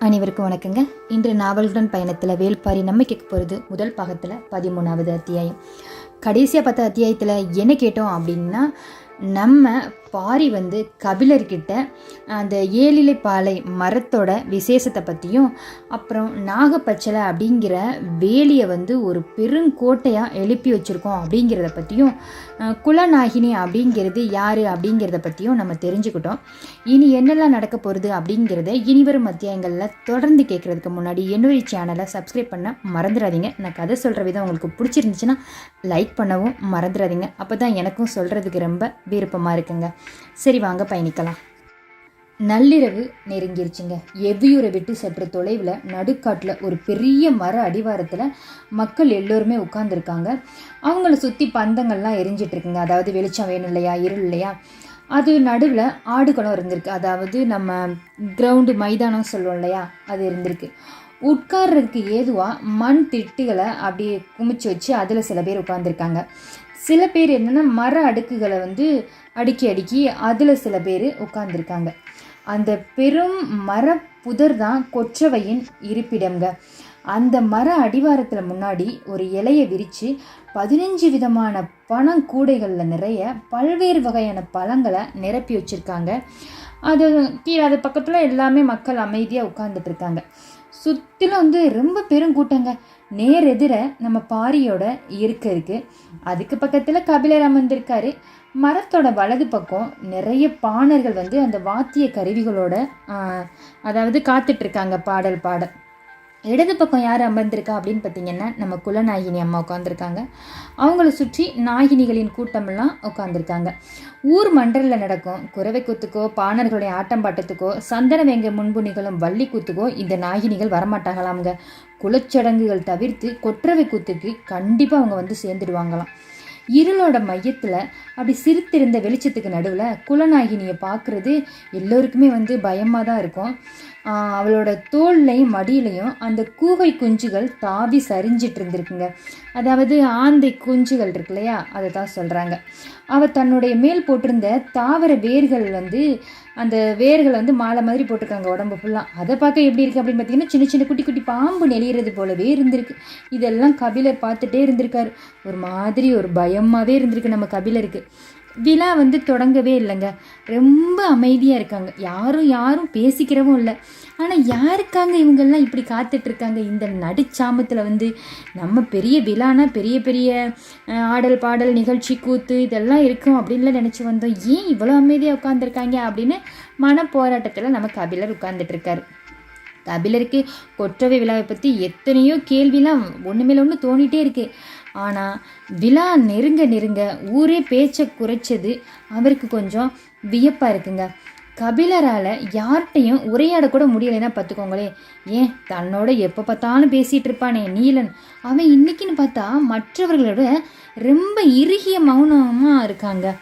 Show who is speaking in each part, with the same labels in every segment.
Speaker 1: அனைவருக்கும் வணக்கங்க. இன்று நாவல்களுடன் பயணத்தில் வேள்பாரி நம்ம கேட்க போகிறது முதல் பாகத்தில் 13வது அத்தியாயம். கடைசியாக பார்த்த அத்தியாயத்தில் என்ன கேட்டோம் அப்படின்னா, நம்ம பாரி கபிலர்கிட்ட அந்த ஏழிலை பாலை மரத்தோட விசேஷத்தை பற்றியும், அப்புறம் நாகப்பச்சலை அப்படிங்கிற வேலியை ஒரு பெருங்கோட்டையாக எழுப்பி வச்சுருக்கோம் அப்படிங்கிறத பற்றியும், குலநாகினி அப்படிங்கிறது யார் அப்படிங்கிறத பற்றியும் நம்ம தெரிஞ்சுக்கிட்டோம். இனி என்னெல்லாம் நடக்க போகிறது அப்படிங்கிறத இனிவரும் அத்தியாயங்களில் தொடர்ந்து கேட்குறதுக்கு முன்னாடி என்னுடைய சேனலை சப்ஸ்கிரைப் பண்ண மறந்துடாதீங்க. நான் கதை சொல்கிற விதம் உங்களுக்கு பிடிச்சிருந்துச்சுன்னா லைக் பண்ணவும் மறந்துடாதீங்க. அப்போ தான் எனக்கும் சொல்கிறதுக்கு ரொம்ப விருப்பமாக இருக்குங்க. சரி, வாங்க பயணிக்கலாம். நள்ளிரவு நெருங்கிருச்சுங்க. எவ்வியூரை விட்டு சற்று தொலைவில் நடுக்காட்டில் ஒரு பெரிய மர அடிவாரத்தில் மக்கள் எல்லோருமே உட்கார்ந்துருக்காங்க. அவங்கள சுற்றி பந்தங்கள்லாம் எரிஞ்சிட்ருக்குங்க. அதாவது வெளிச்சம் வேணும் இல்லையா, இருள் இல்லையா. அது நடுவில் ஆடுகளும் இருந்திருக்கு. அதாவது நம்ம கிரவுண்டு மைதானம் சொல்லுவோம் இல்லையா, அது இருந்திருக்கு. உட்கார்றதுக்கு ஏதுவாக மண் திட்டுகளை அப்படியே குமிச்சு வச்சு அதில் சில பேர் உட்காந்துருக்காங்க. சில பேர் என்னென்னா மர அடுக்குகளை அடுக்கி அதில் சில பேர் உட்கார்ந்துருக்காங்க. அந்த பெரும் மர புதர் தான் கொற்றவையின் இருப்பிடங்க. அந்த மர அடிவாரத்தில் முன்னாடி ஒரு இலையை விரித்து 15 விதமான பழங்கூடைகளில் நிறைய பல்வேறு வகையான பழங்களை நிரப்பி வச்சுருக்காங்க. அது கீழே அது பக்கத்தில் எல்லாமே மக்கள் அமைதியாக உட்கார்ந்துட்டு இருக்காங்க. சுற்றிலும் ரொம்ப பெருங்கூட்டங்க. நேர் எதிர நம்ம பாரியோட இருக்கை இருக்குது. அதுக்கு பக்கத்தில் கபிலர் அமர்ந்திருக்காரு. மரத்தோட வலது பக்கம் நிறைய பாணர்கள் அந்த வாத்திய கருவிகளோட அதாவது காத்துட்ருக்காங்க பாடல் பாட. இடது பக்கம் யார் அமர்ந்திருக்கா அப்படின்னு பார்த்தீங்கன்னா, நம்ம குலநாகினி அம்மா உட்காந்துருக்காங்க. அவங்கள சுற்றி நாகினிகளின் கூட்டமெல்லாம் உட்காந்துருக்காங்க. ஊர் மண்டலில் நடக்கும் குறவை கூத்துக்கோ, பாணர்களுடைய ஆட்டம் பாட்டத்துக்கோ, சந்தன வெங்க முன்பு நிகழும் வள்ளி கூத்துக்கோ இந்த நாகினிகள் வரமாட்டாங்களாம்ங்க. குலச்சடங்குகள் தவிர்த்து கொற்றவை கூத்துக்கு கண்டிப்பாக அவங்க சேர்ந்துடுவாங்களாம். இருளோட மையத்தில் அப்படி சிரித்திருந்த வெளிச்சத்துக்கு நடுவில் குலநாகினியை பார்க்குறது எல்லோருக்குமே பயமாக தான் இருக்கும். அவளோட தோல்லையும் மடியிலையும் அந்த கூகை குஞ்சுகள் தாவி சரிஞ்சிட்டு இருந்திருக்குங்க. அதாவது ஆந்தை குஞ்சுகள் இருக்கு இல்லையா, அதை தான் சொல்கிறாங்க. அவள் தன்னுடைய மேல் போட்டிருந்த தாவர வேர்கள் அந்த வேர்கள் மாலை மாதிரி போட்டிருக்காங்க உடம்பு ஃபுல்லாக. அதை பார்க்க எப்படி இருக்குது அப்படின்னு பார்த்தீங்கன்னா, சின்ன சின்ன குட்டி குட்டி பாம்பு நெளிகிறது போலவே இருந்திருக்கு. இதெல்லாம் கபிலர் பார்த்துட்டே இருந்திருக்காரு. ஒரு மாதிரி ஒரு பயமாகவே இருந்திருக்கு நம்ம கபிலருக்கு. விழா தொடங்கவே இல்லைங்க. ரொம்ப அமைதியாக இருக்காங்க. யாரும் பேசிக்கிறவும் இல்லை. ஆனால் யாருக்காங்க இவங்கெல்லாம் இப்படி காத்துட்ருக்காங்க இந்த நடுச்சாமத்தில்? நம்ம பெரிய விழானா பெரிய பெரிய ஆடல் பாடல் நிகழ்ச்சி கூத்து இதெல்லாம் இருக்கும் அப்படின்லாம் நினச்சி வந்தோம். ஏன் இவ்வளோ அமைதியாக உட்காந்துருக்காங்க அப்படின்னு மன போராட்டத்தில் நம்ம கபிலர் உட்கார்ந்துட்டுருக்காரு. கபிலருக்கு கொற்றவை விழாவை பற்றி எத்தனையோ கேள்விலாம் ஒன்று மேலே ஒன்று தோணிகிட்டே இருக்குது. ஆனால் விழா நெருங்க ஊரே பேச்சை குறைச்சது அவருக்கு கொஞ்சம் வியப்பாக இருக்குங்க. கபிலரால் யார்கிட்டையும் உரையாடக்கூட முடியலைன்னா பார்த்துக்கோங்களே. ஏன் தன்னோட எப்போ பார்த்தாலும் பேசிகிட்டு இருப்பானே நீலன், அவன் இன்னைக்குன்னு பார்த்தா மற்றவர்களோட ரொம்ப இறுகிய மௌனமாக இருக்காங்க.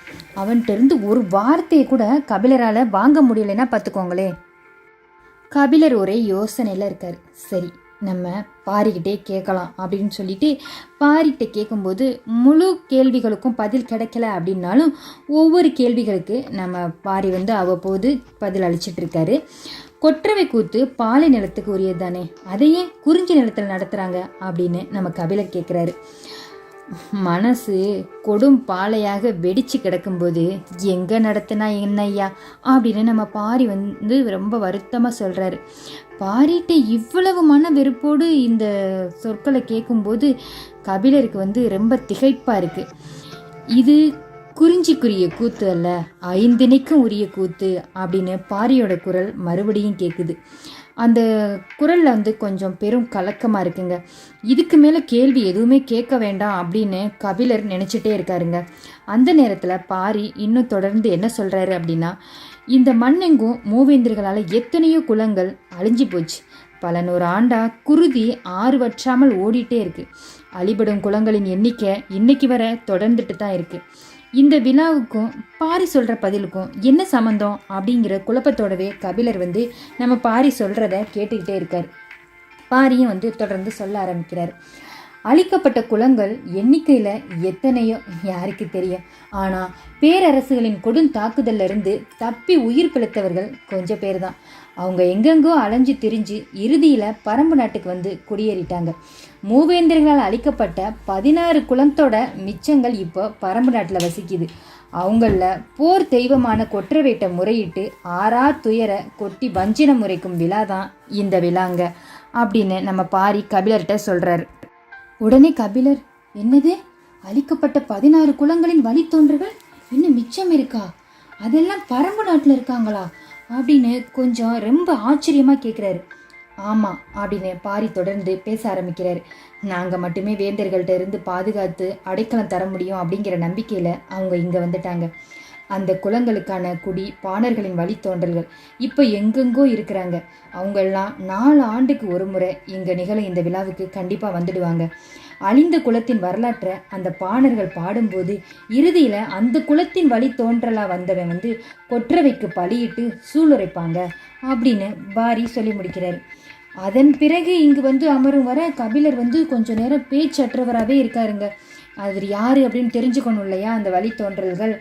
Speaker 1: அவன்கிட்ட இருந்து ஒரு வார்த்தையை கூட கபிலரால் வாங்க முடியலைன்னா பார்த்துக்கோங்களே. கபிலர் ஒரே யோசனையில் இருக்கார். சரி, நம்ம பாரிக்கிட்டே கேட்கலாம் அப்படின்னு சொல்லிட்டு பாரிக்கிட்ட கேட்கும்போது முழு கேள்விகளுக்கும் பதில் கிடைக்கல அப்படின்னாலும் ஒவ்வொரு கேள்விகளுக்கு நம்ம பாரி அவ்வப்போது பதில் அளிச்சிட்டு இருக்காரு. கொற்றவை கூத்து பாலை நிலத்துக்கு உரியது தானே, அதையே குறிஞ்சி நிலத்தில் நடத்துகிறாங்க அப்படின்னு நம்ம கபிலர் கேட்குறாரு. மனசு கொடும் பாலையாக வெடிச்சு கிடக்கும்போது எங்கே நடத்தினா என்னையா அப்படின்னு நம்ம பாரி ரொம்ப வருத்தமாக சொல்கிறாரு. பாரிட்ட இவ்வளவு மன வெறுப்போடு இந்த சொற்களை கேட்கும்போது கபிலருக்கு ரொம்ப திகைப்பாக இருக்குது. இது குறிஞ்சிக்குரிய கூத்து அல்ல, ஐந்தினைக்கும் உரிய கூத்து அப்படின்னு பாரியோட குரல் மறுபடியும் கேட்குது. அந்த குரலில் கொஞ்சம் பெரும் கலக்கமாக இருக்குங்க. இதுக்கு மேலே கேள்வி எதுவுமே கேட்க வேண்டாம் அப்படின்னு கபிலர் நினச்சிட்டே இருக்காருங்க. அந்த நேரத்தில் பாரி இன்னும் தொடர்ந்து என்ன சொல்கிறாரு அப்படின்னா, இந்த மண்ணெங்கும் மூவேந்தர்களால் எத்தனையோ குலங்கள் அழிஞ்சு போச்சு. பல 100 ஆண்டா குருதி ஆறு வற்றாமல் ஓடிட்டே இருக்குது. அழிபடும் குலங்களின் எண்ணிக்கை இன்னைக்கு வர தொடர்ந்துட்டு தான் இருக்குது. இந்த விழாவுக்கும் பாரி சொல்கிற பதிலுக்கும் என்ன சம்மந்தம் அப்படிங்கிற குழப்பத்தோடவே கபிலர் நம்ம பாரி சொல்கிறத கேட்டுக்கிட்டே இருக்கார். பாரியும் தொடர்ந்து சொல்ல ஆரம்பிக்கிறார். அழிக்கப்பட்ட குலங்கள் எண்ணிக்கையில் எத்தனையோ யாருக்கு தெரியும். ஆனால் பேரரசுகளின் கொடும் தாக்குதலிருந்து தப்பி உயிர் பிழைத்தவர்கள் கொஞ்சம் பேர் தான். அவங்க எங்கெங்கோ அலைஞ்சு திரிஞ்சு இறுதியில் பரம்பு நாட்டுக்கு வந்து குடியேறிட்டாங்க. மூவேந்தர்களால் அளிக்கப்பட்ட 16 குலத்தோட மிச்சங்கள் இப்போ பரம்பு நாட்டில் வசிக்குது. அவங்கள போர் தெய்வமான கொற்றவேட்டை முறையிட்டு ஆறா துயர கொட்டி வஞ்சின முறைக்கும் விழா தான் இந்த விழாங்க அப்படின்னு நம்ம பாரி கபிலர்கிட்ட சொல்கிறாரு. உடனே கபிலர், என்னது, அளிக்கப்பட்ட 16 குலங்களின் வழித்தோன்றர்கள் இன்னும் மிச்சம் இருக்கா? அதெல்லாம் பரம்பு நாட்டில் இருக்காங்களா அப்படின்னு கொஞ்சம் ரொம்ப ஆச்சரியமாக கேட்குறாரு. ஆமாம் அப்படின்னு பாரி தொடர்ந்து பேச ஆரம்பிக்கிறாரு. நாங்கள் மட்டுமே வேந்தர்கள்ட்ட இருந்து பாதுகாத்து அடைக்கலம் தர முடியும் அப்படிங்கிற நம்பிக்கையில் அவங்க இங்கே வந்துட்டாங்க. அந்த குலங்களுக்கான குடி பாணர்களின் வழித்தோன்றல்கள் இப்போ எங்கெங்கோ இருக்கிறாங்க. அவங்கெல்லாம் 4 ஆண்டுக்கு ஒரு முறை இங்கே நிகழும் இந்த விழாவுக்கு கண்டிப்பாக வந்துடுவாங்க. அழிந்த குலத்தின் வரலாற்றை அந்த பாணர்கள் பாடும்போது இறுதியில் அந்த குலத்தின் வழி தோன்றலாக வந்தவன் வந்து கொற்றவைக்கு பலியிட்டு சூளுரைப்பாங்க அப்படின்னு பாரி சொல்லி முடிக்கிறார். அதன் பிறகு இங்கு வந்து அமரும் வர கபிலர் வந்து கொஞ்ச நேரம் பேச்சற்றவராகவே இருக்காருங்க. அது யார் அப்படின்னு தெரிஞ்சுக்கணும் இல்லையா? அந்த வழித்தோன்றல்கள்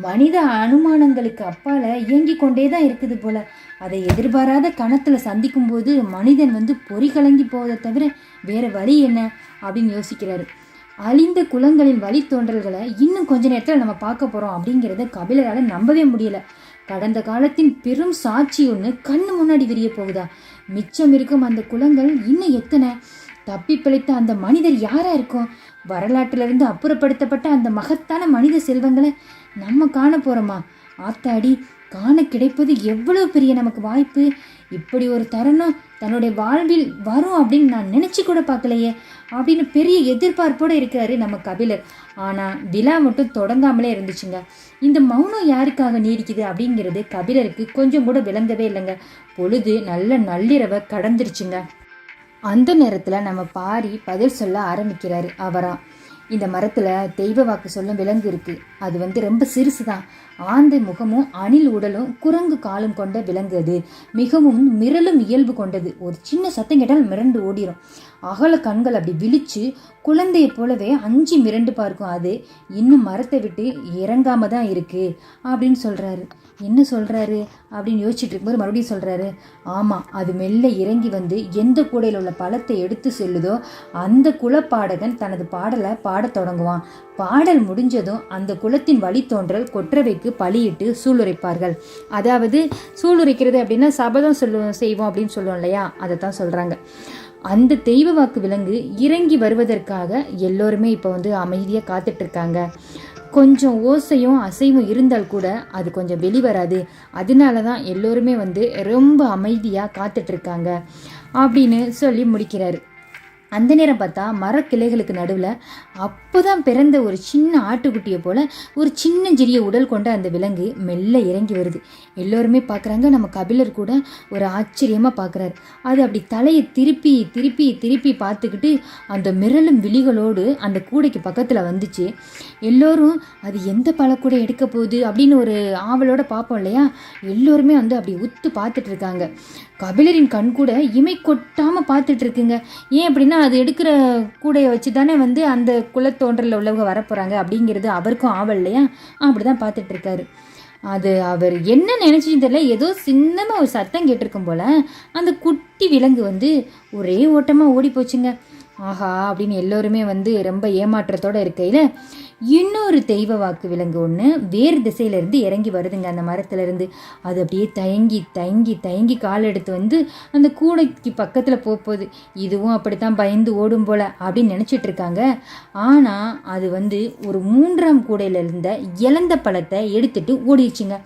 Speaker 1: மனித அனுமானங்களுக்கு அப்பால் இயங்கி கொண்டே தான் இருக்குது போல். அதை எதிர்பாராத கணத்தில் சந்திக்கும் போது மனிதன் வந்து பொறி கலங்கி போவதை தவிர வேறு வழி என்ன அப்படின்னு யோசிக்கிறாரு. அழிந்த குலங்களின் வழித்தோன்றல்களை இன்னும் கொஞ்ச நேரத்தில் நம்ம பார்க்க போகிறோம் அப்படிங்கிறத கபிலரால் நம்பவே முடியல. கடந்த காலத்தின் பெரும் சாட்சி ஒன்று கண்ணு முன்னாடி விரிய போகுதா? மிச்சம் இருக்கும் அந்த குலங்கள் இன்னும் எத்தனை? தப்பி பிழைத்த அந்த மனிதர் யாரா இருக்கும்? வரலாற்றிலிருந்து அப்புறப்படுத்தப்பட்ட அந்த மகத்தான மனித செல்வங்களை நம்ம காண போறோமா? ஆத்தாடி, காண கிடைப்பது எவ்வளவு பெரிய நமக்கு வாய்ப்பு! இப்படி ஒரு தருணம் தன்னுடைய வாழ்வில் வரும் அப்படின்னு நான் நினைச்சு கூட பார்க்கலையே அப்படின்னு பெரிய எதிர்பார்ப்போடு இருக்கிறாரு நம்ம கபிலர். ஆனால் விழா மட்டும் தொடங்காமலே இருந்துச்சுங்க. இந்த மௌனம் யாருக்காக நீடிக்குது அப்படிங்கிறது கபிலருக்கு கொஞ்சம் கூட விளங்கவே இல்லைங்க. பொழுது நல்ல நள்ளிரவை கடந்துருச்சுங்க. அந்த நேரத்தில் நம்ம பாரி பதில் சொல்ல ஆரம்பிக்கிறாரு. அவரா, இந்த மரத்தில் தெய்வ வாக்கு சொல்லும் விலங்கு இருக்குது. அது வந்து ரொம்ப சிறுசு தான். ஆந்தை முகமும் அணில் உடலும் குரங்கு காலும் கொண்ட விலங்கு. அது மிகவும் மிரளும் இயல்பு கொண்டது. ஒரு சின்ன சத்தம் கேட்டால் மிரண்டு ஓடிடும். அகல கண்கள் அப்படி விழிச்சு குழந்தையை போலவே அஞ்சு மிரண்டு பார்க்கும். அது இன்னும் மரத்தை விட்டு இறங்காம தான் இருக்கு அப்படின்னு சொல்கிறாரு. என்ன சொல்கிறாரு அப்படின்னு யோசிச்சுட்டு இருக்கும்போது மறுபடியும் சொல்கிறாரு, ஆமாம், அது மெல்ல இறங்கி வந்து எந்த கூடையில் உள்ள பழத்தை எடுத்து செல்லுதோ அந்த குலப்பாடகன் தனது பாடலை பாடத் தொடங்குவான். பாடல் முடிஞ்சதும் அந்த குலத்தின் வழித்தோன்றல் கொற்றவைக்கு பலியிட்டு சூளுரைப்பார்கள். அதாவது சூளுரைக்கிறது அப்படின்னா சபதம் செய்வோம் அப்படின்னு சொல்லுவோம் இல்லையா, அதை தான் சொல்கிறாங்க. அந்த தெய்வ வாக்கு விலங்கு இறங்கி வருவதற்காக எல்லோருமே இப்போ வந்து அமைதியாக காத்துட்ருக்காங்க. கொஞ்சம் ஓசையும் அசைவும் இருந்தால் கூட அது கொஞ்சம் வெளிவராது. அதனால தான் எல்லோருமே வந்து ரொம்ப அமைதியாக காத்துட்ருக்காங்க அப்படின்னு சொல்லி முடிக்கிறாரு. அந்த நேரம் பார்த்தா மரக்கிளைகளுக்கு நடுவில் அப்போ தான் பிறந்த ஒரு சின்ன ஆட்டுக்குட்டியை போல் ஒரு சின்ன சிறிய உடல் கொண்ட அந்த விலங்கு மெல்ல இறங்கி வருது. எல்லோருமே பார்க்குறாங்க. நம்ம கபிலர் கூட ஒரு ஆச்சரியமாக பார்க்குறாரு. அது அப்படி தலையை திருப்பி திருப்பி திருப்பி பார்த்துக்கிட்டு அந்த மிரளும் விழிகளோடு அந்த கூடைக்கு பக்கத்தில் வந்துச்சு. எல்லோரும் அது எந்த பழக்கூடை எடுக்க போகுது அப்படின்னு ஒரு ஆவலோடு பார்ப்போம் இல்லையா? எல்லோருமே வந்து அப்படி உத்து பார்த்துட்டு இருக்காங்க. கபிலரின் கண் கூட இமை கொட்டாமல் பார்த்துட்டு இருக்குங்க. ஏன் அப்படின்னா அது எடுக்கிற கூடையை வச்சு தானே வந்து அந்த குலத்தோன்றலில் உள்ளவங்க வரப்போகிறாங்க அப்படிங்கிறது அவருக்கும் ஆவல் இல்லையா? அப்படி தான் பார்த்துட்டு இருக்காரு. அது அவர் என்ன நினச்சின்னு தெரியல, ஏதோ சின்னமாக ஒரு சத்தம் கேட்டிருக்கும் போல் அந்த குட்டி விலங்கு வந்து ஒரே ஓட்டமாக ஓடி போச்சுங்க. ஆஹா அப்படின்னு எல்லோருமே வந்து ரொம்ப ஏமாற்றத்தோடு இருக்கையில் இன்னொரு தெய்வ வாக்கு விலங்கு ஒன்று வேறு திசையிலேருந்து இறங்கி வருதுங்க அந்த மரத்துலேருந்து. அது அப்படியே தயங்கி தயங்கி தயங்கி கால் எடுத்து வந்து அந்த கூடைக்கு பக்கத்தில் போகுது. இதுவும் அப்படித்தான் பயந்து ஓடும் போல் அப்படின்னு நினச்சிட்டு இருக்காங்க. ஆனால் அது வந்து ஒரு 3ஆம் கூடையில் இருந்த இழந்த பழத்தை எடுத்துட்டு ஓடிடுச்சுங்க.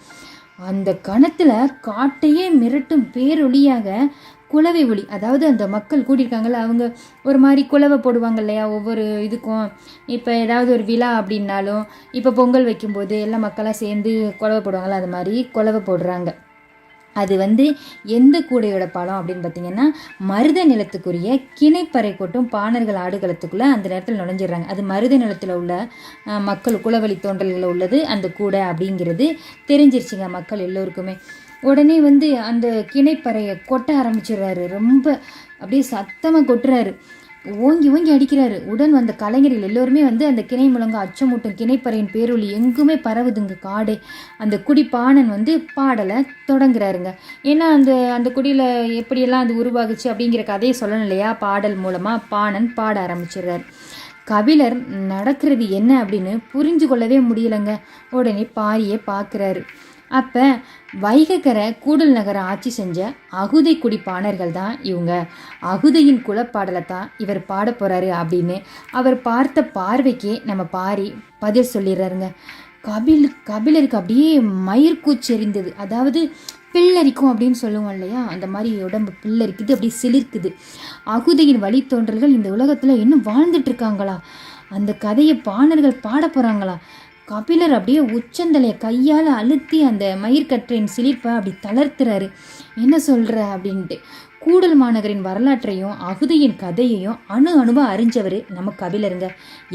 Speaker 1: அந்த கணத்தில் காட்டையே மிரட்டும் பேரொளியாக குலவை ஒளி, அதாவது அந்த மக்கள் கூட்டியிருக்காங்கல்ல, அவங்க ஒரு மாதிரி குலவை போடுவாங்க இல்லையா ஒவ்வொரு இதுக்கும். இப்போ ஏதாவது ஒரு விழா அப்படின்னாலும், இப்போ பொங்கல் வைக்கும்போது எல்லா மக்களாக சேர்ந்து குலவை போடுவாங்கள்ல, அது மாதிரி குலவை போடுறாங்க. அது வந்து எந்த கூடையோட பழம் அப்படின்னு பார்த்தீங்கன்னா மருத நிலத்துக்குரிய கிணைப்பறை கொட்டும் பாணர்கள் ஆடுகளத்துக்குள்ளே அந்த நேரத்தில் நுழைஞ்சிடுறாங்க. அது மருத நிலத்தில் உள்ள மக்கள் குலவழி தோன்றல்களில் உள்ளது அந்த கூடை அப்படிங்கிறது தெரிஞ்சிருச்சுங்க மக்கள் எல்லோருக்குமே. உடனே வந்து அந்த கிணைப்பறையை கொட்ட ஆரம்பிச்சிடுறாரு. ரொம்ப அப்படியே சத்தமாக கொட்டுறாரு. ஓங்கி ஓங்கி அடிக்கிறாரு. உடன் வந்த கலைஞர்கள் எல்லோருமே வந்து அந்த கிணை முழங்க அச்சமூட்டும் கிணைப்பறையின் பேரொலி எங்குமே பரவுதுங்க காடே. அந்த குடிப்பாணன் வந்து பாடலை தொடங்குறாருங்க. ஏன்னா அந்த அந்த குடியில் எப்படியெல்லாம் அது உருவாகுச்சு அப்படிங்கிற கதையை சொல்லணும் இல்லையா? பாடல் மூலமாக பாணன் பாட ஆரம்பிச்சிடுறாரு. கபிலர் நடக்கிறது என்ன அப்படின்னு புரிஞ்சு கொள்ளவே முடியலைங்க. உடனே பாரியை பார்க்குறாரு. அப்போ வைகக்கரை கூடல் நகரை ஆட்சி செஞ்ச அகுதை குடிப்பாணர்கள் தான் இவங்க. அகுதையின் குலப்பாடலை தான் இவர் பாட போகிறாரு அப்படின்னு அவர் பார்த்த பார்வைக்கே நம்ம பாரி பதில் சொல்லிடுறாருங்க. கபிலருக்கு அப்படியே மயிர்கூச்செறிந்தது. அதாவது பிள்ளரிக்கும் அப்படின்னு சொல்லுவோம் இல்லையா? அந்த மாதிரி உடம்பு பிள்ளரிக்குது, அப்படி சிலிர்க்குது. அகுதையின் வழித்தோன்றல்கள் இந்த உலகத்தில் இன்னும் வாழ்ந்துட்டு இருக்காங்களா? அந்த கதையை பாணர்கள் பாட போகிறாங்களா? கபிலர் அப்படியே உச்சந்தலையை கையால் அழுத்தி அந்த மயிர்கற்றையின் சிலிர்ப்பை அப்படி தளர்த்துறாரு. என்ன சொல்கிற அப்படின்ட்டு. கூடல் மாநகரின் வரலாற்றையும் அகுதையின் கதையையும் அணுவாக அறிஞ்சவர் நம்ம கபிலருங்க.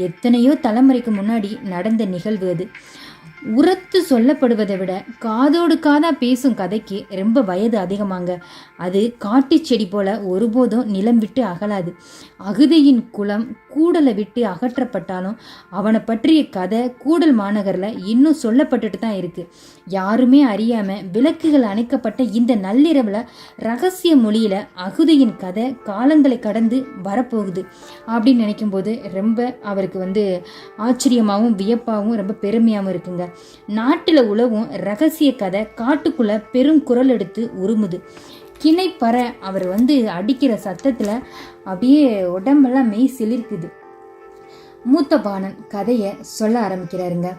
Speaker 1: எத்தனையோ தலைமுறைக்கு முன்னாடி நடந்த நிகழ்வு அது. உரத்து சொல்லப்படுவதை விட காதோடு காதா பேசும் கதைக்கு ரொம்ப வயது அதிகமாங்க. அது காட்டு செடி போல ஒருபோதும் நிலம் விட்டு அகலாது. அகுதையின் குலம் கூடலை விட்டு அகற்றப்பட்டாலும் அவனை பற்றிய கதை கூடல் மாநகரில் இன்னும் சொல்லப்பட்டுட்டு தான் இருக்கு. யாருமே அறியாம விளக்குகள் அணைக்கப்பட்ட இந்த நள்ளிரவில் ரகசிய மொழியில அகுதையின் கதை காலங்களை கடந்து வரப்போகுது அப்படின்னு நினைக்கும் போது ரொம்ப அவருக்கு வந்து ஆச்சரியமாகவும் வியப்பாகவும் ரொம்ப பெருமையாகவும் இருக்குங்க. நாட்டில் உலவும் ரகசிய கதை காட்டுக்குள்ள பெரும் குரல் எடுத்து உருமுது. கிணைப்பற அவர் வந்து அடிக்கிற சத்தத்தில் அப்படியே உடம்பெல்லாம் மெய் சிலிர்க்குது. மூத்த பாணன் கதையை சொல்ல ஆரம்பிக்கிறாருங்க.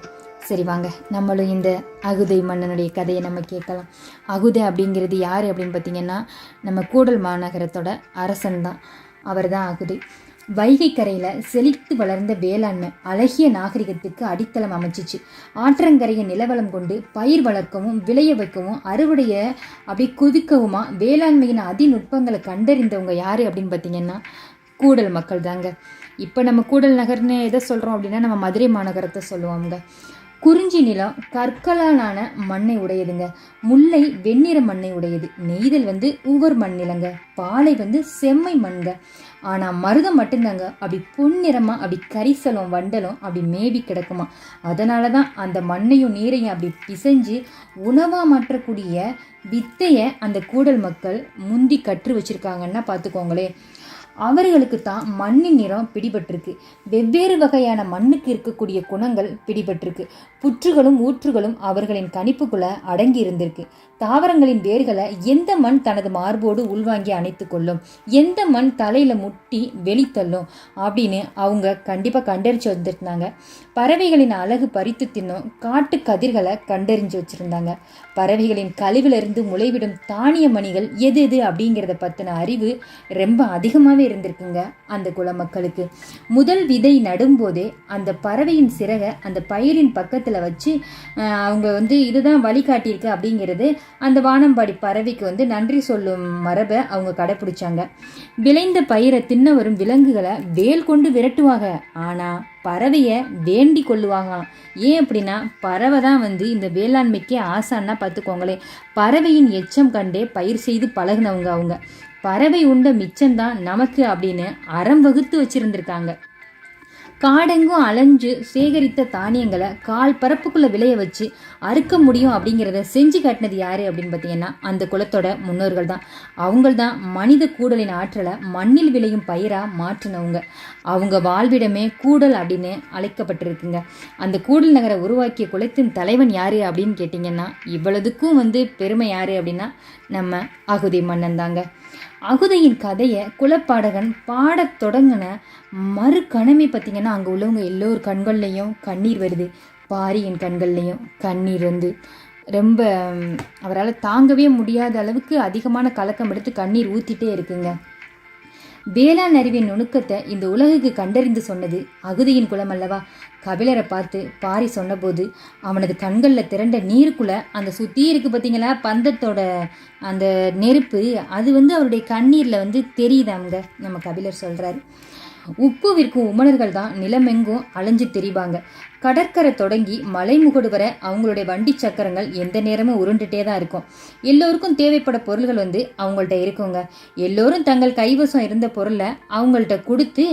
Speaker 1: சரி வாங்க, நம்மளும் இந்த அகுதை மன்னனுடைய கதையை நம்ம கேட்கலாம். அகுதை அப்படிங்கிறது யார் அப்படின்னு பார்த்தீங்கன்னா நம்ம கூடல் மாநகரத்தோட அரசன் தான். அவர் தான் அகுதை. வைகை கரையில் செழித்து வளர்ந்த வேளாண்மை அழகிய நாகரிகத்துக்கு அடித்தளம் அமைச்சிச்சு. ஆற்றங்கரையை நிலவளம் கொண்டு பயிர் வளர்க்கவும் விளைய வைக்கவும் அறுவடையை அப்படி குவிக்கவுமா வேளாண்மையின் அதிநுட்பங்களை கண்டறிந்தவங்க யார் அப்படின்னு பார்த்தீங்கன்னா கூடல் மக்கள் தாங்க. இப்போ நம்ம கூடல் நகர்னு எதை சொல்கிறோம் அப்படின்னா நம்ம மதுரை மாநகரத்தை சொல்லுவோங்க. குறிஞ்சி நிலம் கற்களாலான மண்ணை உடையதுங்க. முல்லை வெண்ணிற மண்ணை உடையது. நெய்தல் வந்து உவர் மண் நிலங்க. பாலை வந்து செம்மை மண்ங்க. ஆனால் மருதம் மட்டும்தாங்க அப்படி பொன்னிறமாக அப்படி கரிசலும் வண்டலும் அப்படி மேவி கிடக்குமா. அதனால தான் அந்த மண்ணையும் நீரையும் அப்படி பிசைஞ்சு உணவாக மாற்றக்கூடிய வித்தையை அந்த கூடல் மக்கள் முந்தி கற்று வச்சுருக்காங்கன்னா பார்த்துக்கோங்களே. அவர்களுக்கு தான் மண்ணின் நிறம் பிடிபட்டிருக்கு. வெவ்வேறு வகையான மண்ணுக்கு இருக்கக்கூடிய குணங்கள் பிடிபட்டிருக்கு. புற்றுகளும் ஊற்றுகளும் அவர்களின் கணிப்புக்குள்ள அடங்கி இருந்திருக்கு. தாவரங்களின் வேர்களை எந்த மண் தனது மார்போடு உள்வாங்கி அணைத்து கொள்ளும், எந்த மண் தலையில முட்டி வெளித்தள்ளும் அப்படின்னு அவங்க கண்டிப்பாக கண்டறிஞ்சு வந்துருந்தாங்க. பறவைகளின் அழகு பறித்து தின்னும் காட்டு கதிர்களை கண்டறிஞ்சு வச்சுருந்தாங்க. பறவைகளின் கழிவிலிருந்து முளைவிடும் தானிய மணிகள் எது எது அப்படிங்கிறத பற்றின அறிவு ரொம்ப அதிகமாகவே இருந்திருக்குங்க அந்த குல மக்களுக்கு. முதல் விதை நடும்போதே அந்த பறவையின் சிறகை அந்த பயிரின் பக்கத்தில் வச்சு அவங்க வந்து இதுதான் வழிகாட்டியிருக்கு அப்படிங்கிறது அந்த வானம்பாடி பறவைக்கு வந்து நன்றி சொல்லும் மரபை அவங்க கடைப்பிடிச்சாங்க. விளைந்த பயிரை தின்ன வரும் விலங்குகளை வேல் கொண்டு விரட்டுவாங்க. ஆனால் பறவையை வேண்டி கொள்ளுவாங்களாம். ஏன் அப்படின்னா பறவை தான் வந்து இந்த வேளாண்மைக்கே ஆசான்னா பார்த்துக்கோங்களே. பறவையின் எச்சம் கண்டே பயிர் செய்து பழகினவங்க அவங்க. பறவை உண்ட மிச்சம்தான் நமக்கு அப்படின்னு அறம் வகுத்து வச்சிருந்திருக்காங்க. காடெங்கும் அலைஞ்சு சேகரித்த தானியங்களை கால் பரப்புக்குள்ள விளைய வச்சு அறுக்க முடியும் அப்படிங்கிறத செஞ்சு காட்டினது யாரு அப்படின்னு பார்த்தீங்கன்னா அந்த குலத்தோட முன்னோர்கள் தான். அவங்கள்தான் மனித கூடலின் ஆற்றலை மண்ணில் விளையும் பயிரா மாற்றினவங்க. அவங்க வாழ்விடமே கூடல் அப்படின்னு அழைக்கப்பட்டிருக்குங்க. அந்த கூடல் நகரை உருவாக்கிய குலத்தின் தலைவன் யாரு அப்படின்னு கேட்டிங்கன்னா இவ்வளவுக்கும் வந்து பெருமை யாரு அப்படின்னா நம்ம அகுதை மன்னன் தாங்க. அகுதையின் கதையை குலப்பாடகன் பாடத் தொடங்கின மறு கணமே பார்த்தீங்கன்னா அங்கே உள்ளவங்க எல்லோரு கண்கள்லையும் கண்ணீர் வருது. பாரியின் கண்கள்லையும் கண்ணீர் வந்து ரொம்ப அவரால் தாங்கவே முடியாத அளவுக்கு அதிகமான கலக்கம் எடுத்து கண்ணீர் ஊற்றிட்டே இருக்குங்க. வேளாண் அறிவின் நுணுக்கத்தை இந்த உலகுக்கு கண்டறிந்து சொன்னது அகுதியின் குலம் அல்லவா. கபிலரை பார்த்து பாரி சொன்னபோது அவனது கண்களில் திரண்ட நீருக்குள்ள அந்த சுற்றி இருக்கு பார்த்தீங்களா பந்தத்தோட அந்த நெருப்பு, அது வந்து அவருடைய கண்ணீரில் வந்து தெரியுதாங்க நம்ம கபிலர் சொல்கிறாரு. உப்பு விற்கும் உமணர்கள் தான் நிலமெங்கும் அலைஞ்சு திரிவாங்க. கடற்கரை தொடங்கி மலைமுகடு வர அவங்களுடைய வண்டி சக்கரங்கள் எந்த நேரமும் உருண்டுட்டே தான் இருக்கும். எல்லோருக்கும் தேவைப்பட பொருள்கள் அவங்கள்ட்ட இருக்குங்க. எல்லோரும் தங்கள் கைவசம் இருந்த பொருளை அவங்கள்ட்ட கொடுத்து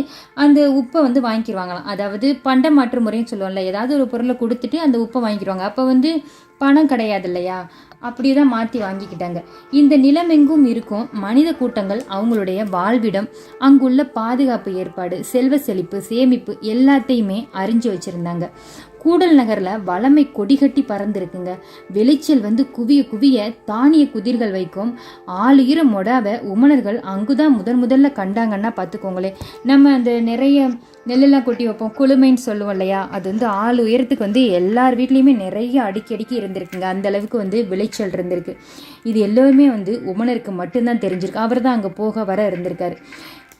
Speaker 1: அந்த உப்பை வாங்கிக்கிடுவாங்களாம். அதாவது பண்ட மாற்று முறைன்னு சொல்லுவோம்ல, ஏதாவது ஒரு பொருளை கொடுத்துட்டு அந்த உப்பை வாங்கிக்கிடுவாங்க. அப்போ பணம் கிடையாது இல்லையா, அப்படிதான் மாற்றி வாங்கிக்கிட்டாங்க. இந்த நிலமெங்கும் இருக்கும் மனித கூட்டங்கள் அவங்களுடைய வாழ்விடம், அங்குள்ள பாதுகாப்பு ஏற்பாடு, செல்வ செழிப்பு, சேமிப்பு எல்லாத்தையுமே அறிஞ்சு வச்சிருந்தாங்க. கூடல் நகர்ல வளமை கொடிகட்டி பறந்துருக்குங்க. விளைச்சல் குவிய குவிய தானிய குதிர்கள் வைக்கும். ஆளுயிர மொடாவை உமணர்கள் அங்குதான் முதல்ல கண்டாங்கன்னா பார்த்துக்கோங்களே. நம்ம அந்த நிறைய நெல்லெல்லாம் கொட்டி வைப்போம், குளுமைன்னு சொல்லுவோம் இல்லையா, அது ஆள் உயரத்துக்கு எல்லார் வீட்லேயுமே நிறைய அடுக்கி இருந்திருக்குங்க. அந்த அளவுக்கு விளைச்சல் இருந்திருக்கு. இது எல்லோருமே உமணருக்கு மட்டும்தான் தெரிஞ்சிருக்கு. அவர் தான் அங்கே போக வர இருந்திருக்காரு.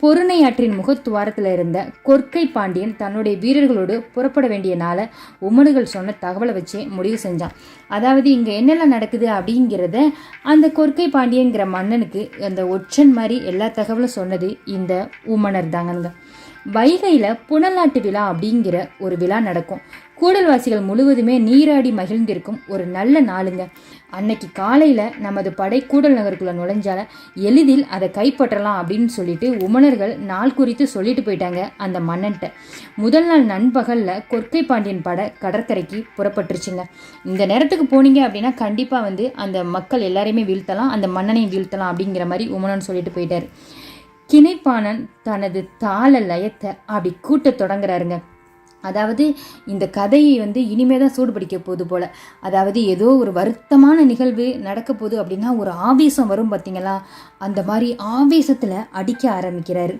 Speaker 1: பொருணை ஆற்றின் முகத்துவாரத்தில் இருந்த கொற்கை பாண்டியன் தன்னுடைய வீரர்களோடு புறப்பட வேண்டிய நாளை உமணுகள் சொன்ன தகவலை வச்சே முடிவு செஞ்சான். அதாவது இங்கே என்னெல்லாம் நடக்குது அப்படிங்கிறத அந்த கொற்கை பாண்டியங்கிற மன்னனுக்கு அந்த ஒற்றன் மாதிரி எல்லா தகவலும் சொன்னது இந்த உமணர் தாங்க. வைகையில் புனலாட்டு விழா அப்படிங்கிற ஒரு விழா நடக்கும். கூடல்வாசிகள் முழுவதுமே நீராடி மகிழ்ந்திருக்கும் ஒரு நல்ல நாளுங்க. அன்னைக்கு காலையில் நமது படை கூடல் நகருக்குள்ள நுழைஞ்சால எளிதில் அதை கைப்பற்றலாம் அப்படின்னு சொல்லிட்டு உமணர்கள் நாள் குறித்து சொல்லிட்டு போயிட்டாங்க அந்த மன்னன்ட்ட. முதல் நாள் நண்பகலில் கொற்கை பாண்டியன் படை கடற்கரைக்கு புறப்பட்டுருச்சுங்க. இந்த நேரத்துக்கு போனீங்க அப்படின்னா கண்டிப்பாக அந்த மக்கள் எல்லாரையுமே வீழ்த்தலாம், அந்த மன்னனையும் வீழ்த்தலாம் அப்படிங்கிற மாதிரி உமணன் சொல்லிட்டு போயிட்டாரு. கிணைப்பானன் தனது தாள லயத்தை அப்படி கூட்ட தொடங்குறாருங்க. அதாவது இந்த கதையை இனிமே தான் சூடு பிடிக்க போகுது போல. அதாவது ஏதோ ஒரு வருத்தமான நிகழ்வு நடக்க போகுது அப்படின்னா ஒரு ஆவேசம் வரும் பார்த்தீங்களா, அந்த மாதிரி ஆவேசத்தில் அடிக்க ஆரம்பிக்கிறாரு.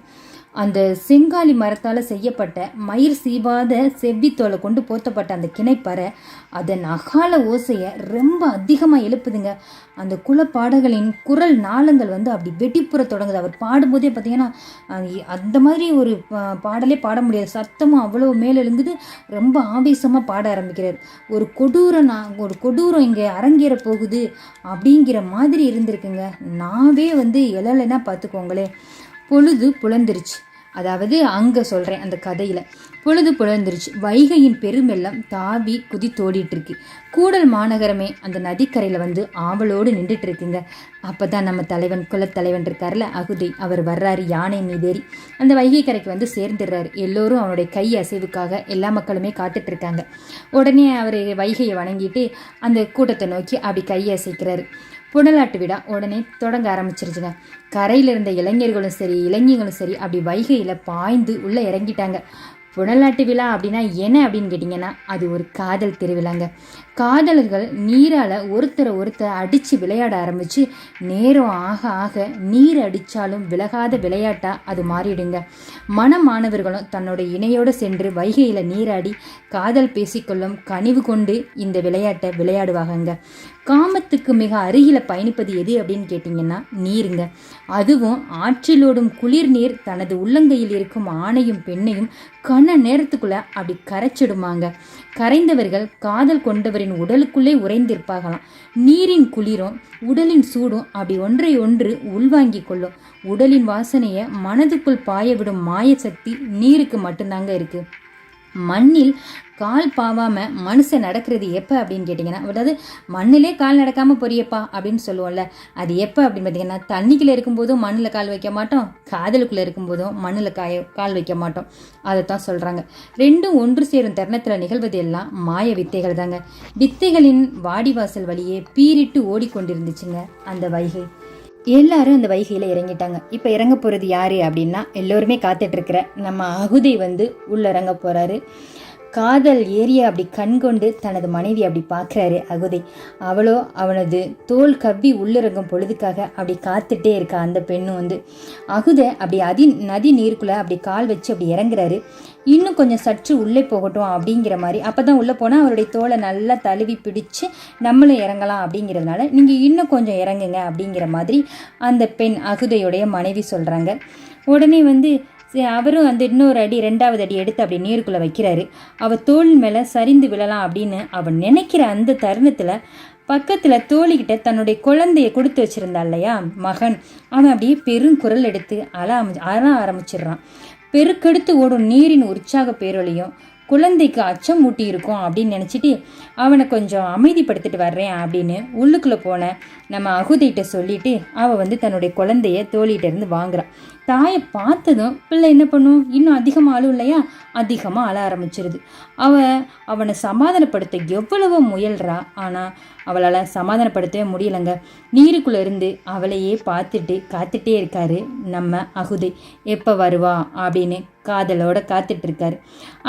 Speaker 1: அந்த செங்காலி மரத்தால் செய்யப்பட்ட மயிர் சீவாத செவ்வித்தோலை கொண்டு போத்தப்பட்ட அந்த கிணைப்பறை அதன் அகால ஓசையை ரொம்ப அதிகமாக எழுப்புதுங்க. அந்த குலப்பாடகளின் குரல் நாளங்கள் அப்படி வெட்டிப்புற தொடங்குது. அவர் பாடும்போதே பார்த்தீங்கன்னா அந்த மாதிரி ஒரு பாடலே பாட முடியாது, சத்தமும் அவ்வளோ மேலே எழுங்குது. ரொம்ப ஆவேசமாக பாட ஆரம்பிக்கிறார். ஒரு கொடூரம் இங்கே அரங்கேற போகுது அப்படிங்கிற மாதிரி இருந்திருக்குங்க. நாவே எழலைன்னா பார்த்துக்கோங்களே. பொழுது புலந்துருச்சு. அதாவது அங்கே சொல்கிறேன் அந்த கதையில் பொழுது புலந்துருச்சு. வைகையின் பெருமெல்லாம் தாவி குதித்தோடிட்டு இருக்கு. கூடல் மாநகரமே அந்த நதிக்கரையில் ஆவலோடு நின்றுட்டு இருக்குங்க. அப்போ தான் நம்ம குலத்தலைவன் இருக்கார்ல அகுதை, அவர் வர்றாரு யானை மீதேறி. அந்த வைகை கரைக்கு சேர்ந்துடுறாரு. எல்லோரும் அவனுடைய கை அசைவுக்காக எல்லா மக்களுமே காத்துட்டு இருக்காங்க. உடனே அவர் வைகையை வணங்கிட்டு அந்த கூட்டத்தை நோக்கி அப்படி கையை அசைக்கிறாரு. புனலாட்டு விழா உடனே தொடங்க ஆரம்பிச்சிருச்சுங்க. கரையில் இருந்த இளைஞர்களும் சரி இளைஞர்களும் சரி அப்படி வைகையில் பாய்ந்து உள்ளே இறங்கிட்டாங்க. புனலாட்டு விழா அப்படின்னா என்ன அப்படின்னு கேட்டிங்கன்னா அது ஒரு காதல் திருவிழாங்க. காதலர்கள் நீரால் ஒருத்தரை அடித்து விளையாட ஆரம்பித்து நேரம் ஆக ஆக நீர் அடித்தாலும் விலகாத விளையாட்டாக அது மாறிடுங்க. மணமானவர்களும் தன்னோட இணையோடு சென்று வைகையில் நீராடி காதல் பேசிக்கொள்ளும் கனிவு கொண்டு இந்த விளையாட்டை விளையாடுவாங்க. காமத்துக்கு மிக அருகில் பயணிப்பது எது அப்படின்னு கேட்டிங்கன்னா நீருங்க. அதுவும் ஆற்றிலோடும் குளிர் நீர் தனது உள்ளங்கையில் இருக்கும் ஆணையும் பெண்ணையும் கன நேரத்துக்குள்ள அப்படி கரைச்சிடுமாங்க. கரைந்தவர்கள் காதல் கொண்டவரின் உடலுக்குள்ளே உறைந்திருப்பாகலாம். நீரின் குளிரும் உடலின் சூடும் அப்படி ஒன்றை ஒன்று உள்வாங்கி கொள்ளும். உடலின் வாசனையை மனதுக்குள் பாய விடும் மாய சக்தி நீருக்கு மட்டும்தாங்க இருக்கு. மண்ணில் கால் பாவாமல் மனுஷன் நடக்கிறது எப்போ அப்படின்னு கேட்டிங்கன்னா, அதாவது மண்ணிலே கால் நடக்காமல் பொரியப்பா அப்படின்னு சொல்லுவோம்ல, அது எப்போ அப்படின்னு பார்த்தீங்கன்னா தண்ணிக்குள்ளே இருக்கும்போதும் மண்ணில் கால் வைக்க மாட்டோம், காதலுக்குள்ளே இருக்கும்போதும் மண்ணில் கால் வைக்க மாட்டோம். அதைத்தான் சொல்கிறாங்க. ரெண்டும் ஒன்று சேரும் தருணத்தில் நிகழ்வது எல்லாம் மாய வித்தைகள் தாங்க. வித்தைகளின் வாடிவாசல் வழியே பீரிட்டு ஓடிக்கொண்டிருந்துச்சுங்க அந்த வைகை. எல்லாரும் அந்த வைகையில் இறங்கிட்டாங்க. இப்போ இறங்க போகிறது யார் அப்படின்னா எல்லோருமே காத்துட்ருக்கிற நம்ம அகுதை உள்ள இறங்க போகிறாரு. காதல் ஏரிய அப்படி கண்கொண்டு தனது மனைவி அப்படி பார்க்குறாரு அகுதை. அவளோ அவனது தோல் கவ்வி உள்ளிறங்கும் பொழுதுக்காக அப்படி காத்துட்டே இருக்கா. அந்த பெண்ணும் அகுதை அப்படி நதி நீருக்குள்ளே அப்படி கால் வச்சு அப்படி இறங்குறாரு. இன்னும் கொஞ்சம் சற்று உள்ளே போகட்டும் அப்படிங்கிற மாதிரி. அப்போ தான் உள்ளே போனால் அவருடைய தோலை நல்லா தழுவி பிடிச்சு நம்மளும் இறங்கலாம் அப்படிங்கிறதுனால நீங்கள் இன்னும் கொஞ்சம் இறங்குங்க அப்படிங்கிற மாதிரி அந்த பெண் அகுதையுடைய மனைவி சொல்கிறாங்க. உடனே அவரும் இன்னொரு அடி 2வது அடி எடுத்து அப்படி நீருக்குள்ளே வைக்கிறாரு. அவள் தோல் மேலே சரிந்து விழலாம் அப்படின்னு அவன் நினைக்கிற அந்த தருணத்தில் பக்கத்தில் தோழிக்கிட்ட தன்னுடைய குழந்தைய கொடுத்து வச்சிருந்தா இல்லையா மகன், அவன் அப்படியே பெருங்குரல் எடுத்து அழ ஆரம்பிச்சிடுறான்.
Speaker 2: பெருக்கெடுத்து ஓடும் நீரின் உற்சாக பேரொலியும் குழந்தைக்கு அச்சம் மூட்டி இருக்கும் அப்படின்னு நினச்சிட்டு அவனை கொஞ்சம் அமைதிப்படுத்திட்டு வர்றேன் அப்படின்னு உள்ளுக்குள்ளே போன நம்ம அகுதைகிட்ட சொல்லிட்டு அவள் தன்னுடைய குழந்தைய தோழிகிட்ட இருந்து வாங்குறான். தாயை பார்த்ததும் பிள்ளை என்ன பண்ணும், இன்னும் அதிகமாக அழும் இல்லையா, அதிகமாக அழ ஆரம்பிச்சிருது. அவனை சமாதானப்படுத்த எவ்வளவோ முயல்றா, ஆனால் அவளால் சமாதானப்படுத்தவே முடியலைங்க. நீருக்குள்ளே இருந்து அவளையே காத்துட்டே இருக்காரு நம்ம அகுதை. எப்போ வருவா அப்படின்னு காதலோட காத்துட்டு இருக்காரு.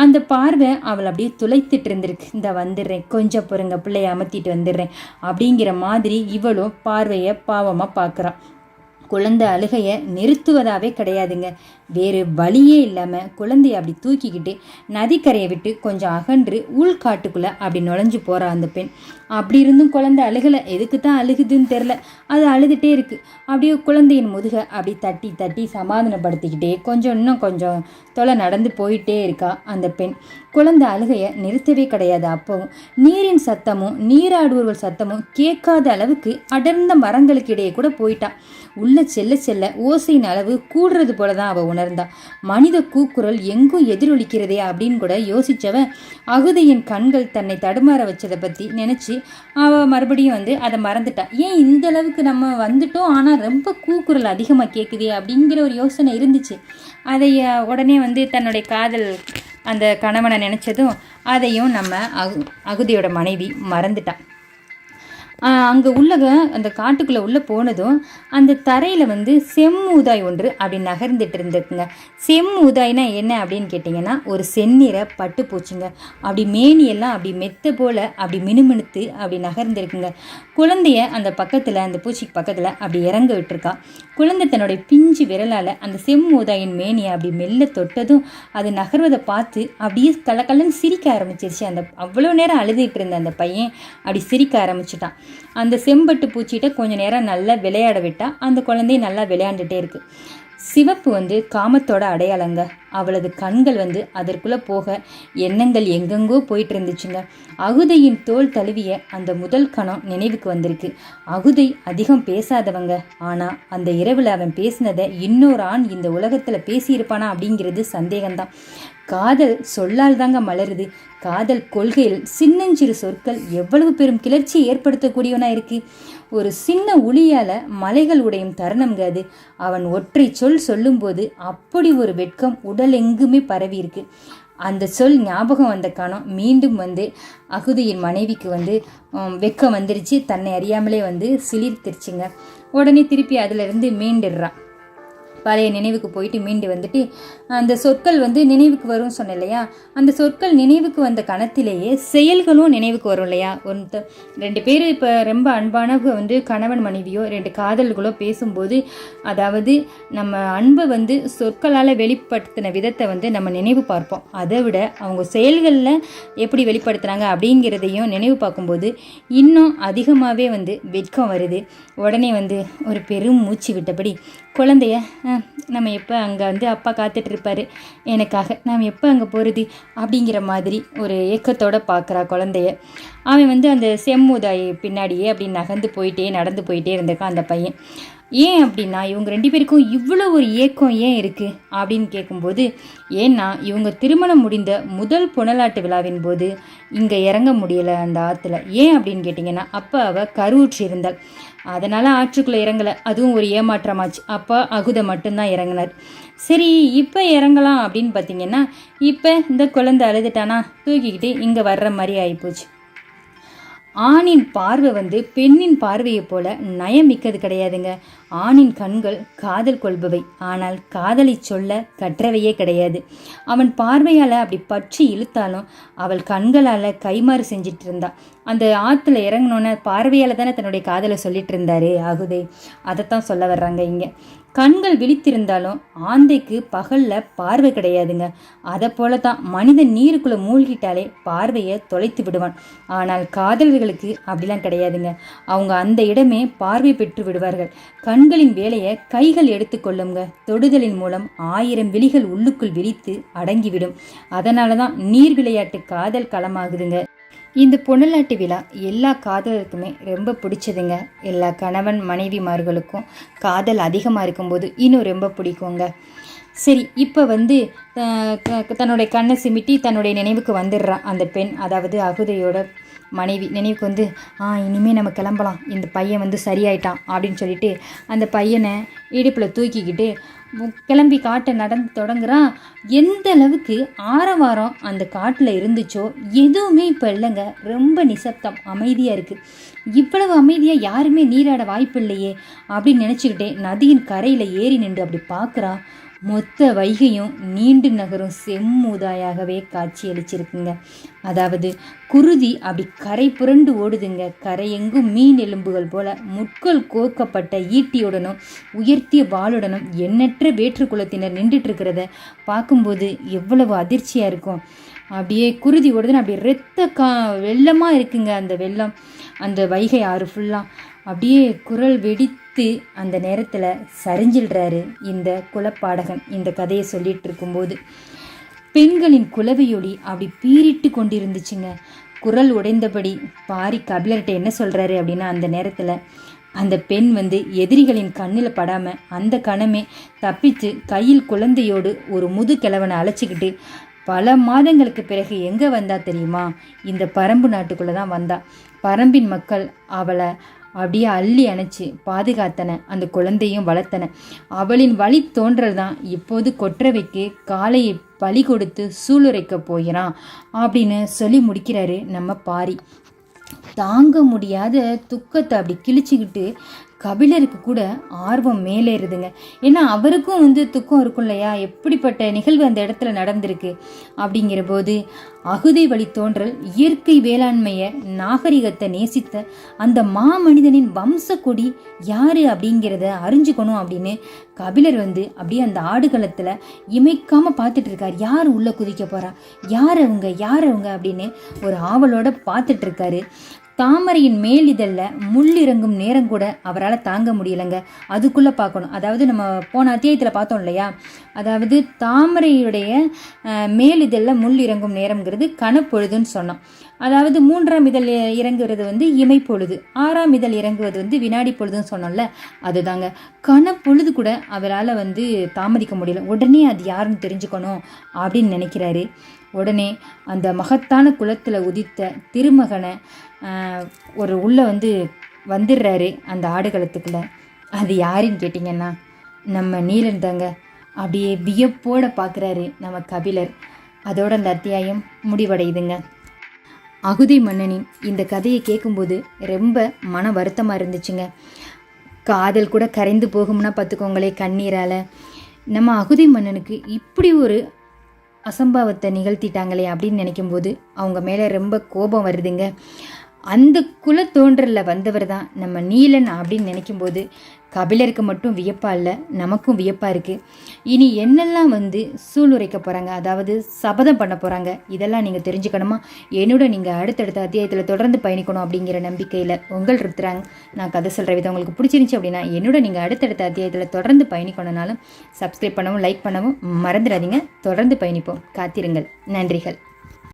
Speaker 2: அந்த பார்வை அவளை அப்படியே துளைத்துட்டு இருந்திருக்கு. இந்த வந்துடுறேன், கொஞ்சம் பொறுங்க, பிள்ளைய அமர்த்திட்டு வந்துடுறேன் அப்படிங்கிற மாதிரி இவளும் பார்வையை பாவமாக பார்க்குறான். குழந்தை அழுகையை நிறுத்துவதாகவே கிடையாதுங்க. வேறு வழியே இல்லாமல் குழந்தைய அப்படி தூக்கிக்கிட்டு நதிக்கரையை விட்டு கொஞ்சம் அகன்று உள்காட்டுக்குள்ளே அப்படி நுழைஞ்சு போகிறா அந்த பெண். அப்படி இருந்தும் குழந்தை அழுகலை. எதுக்கு தான் அழுகுதுன்னு தெரில, அது அழுதுகிட்டே இருக்குது. அப்படியே குழந்தையின் முதுகை அப்படி தட்டி தட்டி சமாதானப்படுத்திக்கிட்டே இன்னும் கொஞ்சம் தொலை நடந்து போயிட்டே இருக்கா அந்த பெண். குழந்தை அழுகையை நிறுத்தவே கிடையாது. அப்பவும் நீரின் சத்தமும் நீராடுவர்கள் சத்தமும் கேட்காத அளவுக்கு அடர்ந்த மரங்களுக்கு இடையே கூட போயிட்டான். உள்ள செல்ல செல்ல ஓசையின் அளவு கூடுறது போல தான் அவள் உணர்ந்தா. மனித கூக்குரல் எங்கும் எதிரொலிக்கிறதே அப்படின்னு கூட யோசிச்சவ அகுதையின் கண்கள் தன்னை தடுமாற வச்சதை பற்றி நினச்சி அவள் மறுபடியும் அதை மறந்துட்டா. ஏன் இந்த அளவுக்கு நம்ம வந்துட்டோம், ஆனால் ரொம்ப கூக்குரல் அதிகமாக கேட்குதே அப்படிங்கிற ஒரு யோசனை இருந்துச்சு. அதை உடனே தன்னுடைய காதல் அந்த கணவனை நினச்சதும் அதையும் நம்ம அகுதியோட மனைவி மறந்துட்டான். அங்கே அந்த காட்டுக்குள்ளே உள்ளே போனதும் அந்த தரையில் செம்மூதாய் ஒன்று அப்படி நகர்ந்துட்டு இருந்துக்குங்க. செம்மூதாய்னா என்ன அப்படின்னு கேட்டிங்கன்னா, ஒரு செந்நிற பட்டு பூச்சுங்க. அப்படி மேனியெல்லாம் அப்படி மெத்த போல் அப்படி மினுமினுத்து அப்படி நகர்ந்துருக்குங்க. குழந்தைய அந்த பக்கத்தில், அந்த பூச்சிக்கு பக்கத்தில் அப்படி இறங்க விட்டுருக்கா. குழந்தை தன்னுடைய பிஞ்சு விரலால் அந்த செம்மூதாயின் மேனியை அப்படி மெல்ல தொட்டதும் அது நகர்வதை பார்த்து அப்படியே கலக்கலன்னு சிரிக்க ஆரம்பிச்சிருச்சு. அவ்வளோ நேரம் அழுதுகிட்டு இருந்த அந்த பையன் அப்படி சிரிக்க ஆரம்பிச்சிட்டான். அந்த செம்பட்டு பூச்சிகிட்ட கொஞ்ச நேரம் நல்லா விளையாட விட்டா அந்த குழந்தைய நல்லா விளையாண்டுட்டே இருக்கு. சிவப்பு காமத்தோட அடையாளங்க. அவளது கண்கள் அதற்குள்ளே போக எண்ணங்கள் எங்கெங்கோ போயிட்டு இருந்துச்சுங்க. அகுதையின் தோல் தழுவிய அந்த முதல் கணம் நினைவுக்கு வந்திருக்கு. அகுதை அதிகம் பேசாதவங்க, ஆனால் அந்த இரவில் அவன் பேசினதை இன்னொரு ஆண் இந்த உலகத்தில் பேசியிருப்பானா அப்படிங்கிறது சந்தேகம்தான். காதல் சொல்லால் தாங்க மலருது. காதல் கொள்கையில் சின்னஞ்சிறு சொற்கள் எவ்வளவு பெரும் கிளர்ச்சியை ஏற்படுத்தக்கூடியவனா இருக்கு. ஒரு சின்ன ஒளியால மலைகள் உடையும் தருணம்ங்க அது. அவன் ஒற்றை சொல் சொல்லும்போது அப்படி ஒரு வெட்கம் உடல் எங்குமே பரவி இருக்கு. அந்த சொல் ஞாபகம் வந்த காணம் மீண்டும் அகுதியின் மனைவிக்கு வெக்கம் வந்துருச்சு. தன்னை அறியாமலே சிலிர்த்திருச்சுங்க. உடனே திருப்பி அதிலிருந்து மீண்டுடுறான். பழைய நினைவுக்கு போயிட்டு மீண்டு அந்த சொற்கள் நினைவுக்கு வரும் சொன்னேன் இல்லையா, அந்த சொற்கள் நினைவுக்கு வந்த கணத்திலேயே செயல்களும் நினைவுக்கு வரும் இல்லையா. ரெண்டு பேர் இப்போ ரொம்ப அன்பான கணவன் மனைவியோ ரெண்டு காதல்களோ பேசும்போது, அதாவது நம்ம அன்பை சொற்களால் வெளிப்படுத்தின விதத்தை நம்ம நினைவு பார்ப்போம். அதை விட அவங்க செயல்களில் எப்படி வெளிப்படுத்துகிறாங்க அப்படிங்கிறதையும் நினைவு பார்க்கும்போது இன்னும் அதிகமாகவே வெட்கம் வருது. உடனே ஒரு பெரும் மூச்சு விட்டபடி குழந்தைய நம்ம எப்போ அங்கே அப்பா காத்துட்ருப்பார் எனக்காக, நாம் எப்போ அங்கே போகிறது அப்படிங்கிற மாதிரி ஒரு ஏக்கத்தோடு பார்க்குறா குழந்தைய. அவன் அந்த செம்மூதாய் பின்னாடியே அப்படி நடந்து போயிட்டே இருந்திருக்கான் அந்த பையன். ஏன் அப்படின்னா, இவங்க ரெண்டு பேருக்கும் இவ்வளோ ஒரு ஏக்கம் ஏன் இருக்குது அப்படின்னு கேட்கும்போது, ஏன்னா இவங்க திருமணம் முடிந்த முதல் புனலாட்டு விழாவின் போது இங்கே இறங்க முடியலை அந்த ஆற்றுல. ஏன் அப்படின்னு கேட்டிங்கன்னா, அப்போ அவள் கருவுற்று இருந்தாள். அதனால் ஆற்றுக்குள்ளே இறங்கலை. அதுவும் ஒரு ஏமாற்றமாச்சு. அப்போ அகுதை மட்டும்தான் இறங்கினார். சரி, இப்போ இறங்கலாம் அப்படின்னு பார்த்தீங்கன்னா, இப்போ இந்த குழந்தை அழுதுட்டானா தூக்கிக்கிட்டு இங்கே வர்ற மாதிரி ஆகிப்போச்சு. ஆணின் பார்வை பெண்ணின் பார்வையை போல நயமிக்கது கிடையாதுங்க. ஆணின் கண்கள் காதல் கொள்பவை, ஆனால் காதலை சொல்ல கற்றவையே கிடையாது. அவன் பார்வையால் அப்படி பற்றி இழுத்தாலும் அவள் கண்களால் கைமாறு செஞ்சிட்டு இருந்தா. அந்த ஆற்றுல இறங்கினோன்னே பார்வையால் தானே தன்னுடைய காதலை சொல்லிட்டு இருந்தாரு அகுதை. அதைத்தான் சொல்ல வர்றாங்க இங்கே. கண்கள் விழித்திருந்தாலும் ஆந்தைக்கு பகலில் பார்வை கிடையாதுங்க. அதை போல தான் மனிதன் நீருக்குள்ளே மூழ்கிட்டாலே பார்வையை தொலைத்து விடுவான். ஆனால் காதலர்களுக்கு அப்படிலாம் கிடையாதுங்க. அவங்க அந்த இடமே பார்வை பெற்று விடுவார்கள். கண்களின் வேலையை கைகள் எடுத்துக்கொள்ளுங்க. தொடுதலின் மூலம் 1000 விழிகள் உள்ளுக்குள் விழித்து அடங்கிவிடும். அதனால தான் நீர் விளையாட்டு காதல் களமாகுதுங்க. இந்த புனலாட்டு விழா எல்லா காதலருக்குமே ரொம்ப பிடிச்சதுங்க. எல்லா கணவன் மனைவிமார்களுக்கும் காதல் அதிகமாக இருக்கும்போது இன்னும் ரொம்ப பிடிக்குங்க. சரி, இப்போ வந்து தன்னுடைய கண்ணை சிமிட்டி தன்னுடைய நினைவுக்கு வந்துடுறா அந்த பெண், அதாவது அகுதையோட மனைவி நினைவுக்கு வந்து இனிமேல் நம்ம கிளம்பலாம், இந்த பையன் வந்து சரியாயிட்டான் அப்படின்னு சொல்லிட்டு அந்த பையனை இடுப்பில் தூக்கிக்கிட்டு கிளம்பி காட்டை நடந்து தொடங்குறான். எந்த அளவுக்கு ஆரவாரம் அந்த காட்டில் இருந்துச்சோ எதுவுமே இப்போ இல்லைங்க. ரொம்ப நிசப்தம், அமைதியாக இருக்குது. இவ்வளவு அமைதியாக யாருமே நீராட வாய்ப்பு இல்லையே அப்படின்னு நினச்சிக்கிட்டே நதியின் கரையில் ஏறி நின்று அப்படி பார்க்குறான். மொத்த வைகையும் நீண்டு நகரும் செம்மூதாயாகவே காட்சி அளிச்சிருக்குங்க. அதாவது குருதி அப்படி கரை புரண்டு ஓடுதுங்க. கரையெங்கும் மீன் எலும்புகள் போல முட்கள் கோர்க்கப்பட்ட ஈட்டியுடனும் உயர்த்திய வாளுடனும் எண்ணற்ற வேற்று குலத்தினர் நின்றுட்டு இருக்கிறத பார்க்கும்போது எவ்வளவு அதிர்ச்சியாக இருக்கும். அப்படியே குருதி ஓடுதுன்னு அப்படியே வெள்ளமாக இருக்குங்க. அந்த வெள்ளம், அந்த வைகை ஆறு ஃபுல்லாக அப்படியே குரல் வெடித்து அந்த நேரத்தில் சரிஞ்சிடுறாரு இந்த குலப்பாடகன். இந்த கதையை சொல்லிட்டு இருக்கும்போது பெண்களின் குலவையொலி அப்படி பீறிட்டு கொண்டிருந்துச்சுங்க. குரல் உடைந்தபடி பாரி கபிலர்கிட்ட என்ன சொல்கிறாரு அப்படின்னா, அந்த நேரத்தில் அந்த பெண் வந்து எதிரிகளின் கண்ணில் படாமல் அந்த கணமே தப்பிச்சு கையில் குழந்தையோடு ஒரு முதுகிழவனை அழைச்சிக்கிட்டு பல மாதங்களுக்கு பிறகு எங்கே வந்தா தெரியுமா? இந்த பரம்பு நாட்டுக்குள்ளே தான் வந்தா. பரம்பின் மக்கள் அவளை அப்படியே அள்ளி அணைச்சி பாதுகாத்தன, அந்த குழந்தையும் வளர்த்தன. அவளின் வழி தோன்றல் தான் இப்போது கொற்றவைக்கு காளையை பலி கொடுத்து சூளுரைக்க போகிறான் அப்படின்னு சொல்லி முடிக்கிறாரு நம்ம பாரி. தாங்க முடியாத துக்கத்தை அப்படி கிழிச்சிக்கிட்டு கபிலருக்கு கூட ஆர்வம் மேலேறுதுங்க. ஏன்னா அவருக்கும் வந்து துக்கம் இருக்கும் இல்லையா, எப்படிப்பட்ட நிகழ்வு அந்த இடத்துல நடந்திருக்கு அப்படிங்கிற போது அகுதை வழி தோன்றல் இயற்கை வேளாண்மையை நாகரிகத்தை நேசித்த அந்த மாமனிதனின் வம்ச கொடி யாரு அப்படிங்கிறத அறிஞ்சுக்கணும் அப்படின்னு கபிலர் வந்து அப்படியே அந்த ஆடுகளத்தில் இமைக்காம பார்த்துட்டு இருக்காரு. யார் உள்ள குதிக்க போறா, யார் அவங்க அப்படின்னு ஒரு ஆவலோட பார்த்துட்டு இருக்காரு. தாமரையின் மேல் இதழில் முள் இறங்கும் நேரம் கூட அவரால் தாங்க முடியலைங்க. அதுக்குள்ளே பார்க்கணும். அதாவது நம்ம போன அத்தியாயத்தில் பார்த்தோம் இல்லையா, அதாவது தாமரையுடைய மேல் இதழில் முள் இறங்கும் நேரம்ங்கிறது கணப்பொழுதுன்னு சொன்னோம். அதாவது 3ஆம் இதழ் இறங்குறது வந்து இமைப்பொழுது, 6ஆம் இதழ் இறங்குவது வந்து வினாடி பொழுதுன்னு சொன்னோம்ல, அதுதாங்க. கணப்பொழுது கூட அவரால் வந்து தாமதிக்க முடியல. உடனே அது யாருன்னு தெரிஞ்சுக்கணும் அப்படின்னு நினைக்கிறாரு. உடனே அந்த மகத்தான குலத்தில் உதித்த திருமகனை ஒரு உள்ள வந்துடுறாரு அந்த ஆடுகளத்துக்குள்ளே. அது யாருன்னு கேட்டிங்கன்னா நம்ம நீலன் தாங்க. அப்படியே வியப்போட பார்க்குறாரு நம்ம கபிலர். அதோட அந்த அத்தியாயம் முடிவடையுதுங்க. அகுதை மன்னனின் இந்த கதையை கேட்கும்போது ரொம்ப மன வருத்தமாக இருந்துச்சுங்க. காதல் கூட கரைந்து போகும்னா பார்த்துக்கோங்களே கண்ணீரால். நம்ம அகுதை மன்னனுக்கு இப்படி ஒரு அசம்பாவத்தை நிகழ்த்திட்டாங்களே அப்படின்னு நினைக்கும்போது அவங்க மேலே ரொம்ப கோபம் வருதுங்க. அந்த குல தோன்றலில் வந்தவர் தான் நம்ம நீலன் அப்படின்னு நினைக்கும்போது கபிலருக்கு மட்டும் வியப்பா இல்லை, நமக்கும் வியப்பாக இருக்குது. இனி என்னெல்லாம் சூளுரைக்க போகிறாங்க, அதாவது சபதம் பண்ண போகிறாங்க, இதெல்லாம் நீங்கள் தெரிஞ்சுக்கணுமா? என்னோட நீங்கள் அடுத்தடுத்த அத்தியாயத்தில் தொடர்ந்து பயணிக்கணும் அப்படிங்கிற நம்பிக்கையில் உங்கள் ருத்ராங். நான் கதை சொல்கிற விதம் உங்களுக்கு பிடிச்சிருந்துச்சி அப்படின்னா என்னோட நீங்கள் அடுத்தடுத்த அத்தியாயத்தில் தொடர்ந்து பயணிக்கணும்னாலும் சப்ஸ்கிரைப் பண்ணவும் லைக் பண்ணவும் மறந்துடாதீங்க. தொடர்ந்து பயணிப்போம், காத்திருங்கள். நன்றிகள்.